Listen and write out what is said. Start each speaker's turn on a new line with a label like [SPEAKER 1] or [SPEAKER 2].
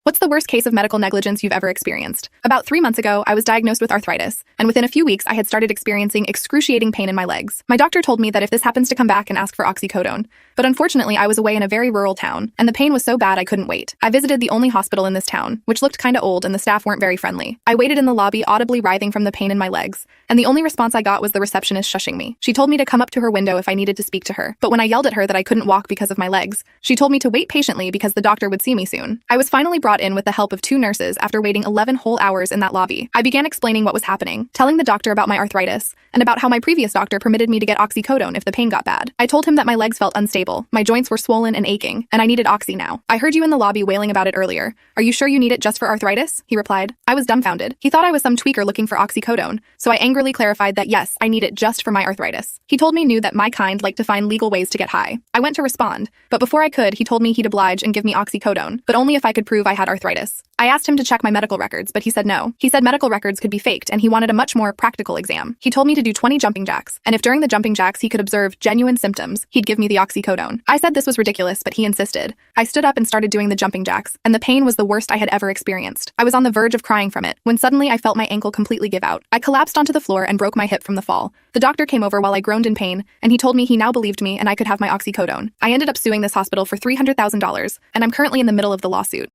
[SPEAKER 1] What's the worst case of medical negligence you've ever experienced? About 3 months ago, I was diagnosed with arthritis, and within a few weeks, I had started experiencing excruciating pain in my legs. My doctor told me that if this happens to come back and ask for oxycodone. But unfortunately, I was away in a very rural town, and the pain was so bad I couldn't wait. I visited the only hospital in this town, which looked kinda old and the staff weren't very friendly. I waited in the lobby, audibly writhing from the pain in my legs, and the only response I got was the receptionist shushing me. She told me to come up to her window if I needed to speak to her, but when I yelled at her that I couldn't walk because of my legs, she told me to wait patiently because the doctor would see me soon. I was finally brought in with the help of 2 nurses after waiting 11 whole hours in that lobby. I began explaining what was happening, telling the doctor about my arthritis, and about how my previous doctor permitted me to get oxycodone if the pain got bad. I told him that my legs felt unstable, my joints were swollen and aching, and I needed oxy now. I heard you in the lobby wailing about it earlier. Are you sure you need it just for arthritis? He replied. I was dumbfounded. He thought I was some tweaker looking for oxycodone, so I angrily clarified that yes, I need it just for my arthritis. He told me knew that my kind liked to find legal ways to get high. I went to respond, but before I could, he told me he'd oblige and give me oxycodone, but only if I could prove I had arthritis. I asked him to check my medical records, but he said no. He said medical records could be faked, and he wanted a much more practical exam. He told me to do 20 jumping jacks, and if during the jumping jacks he could observe genuine symptoms, he'd give me the oxycodone. I said this was ridiculous, but he insisted. I stood up and started doing the jumping jacks, and the pain was the worst I had ever experienced. I was on the verge of crying from it, when suddenly I felt my ankle completely give out. I collapsed onto the floor and broke my hip from the fall. The doctor came over while I groaned in pain, and he told me he now believed me and I could have my oxycodone. I ended up suing this hospital for $300,000, and I'm currently in the middle of the lawsuit.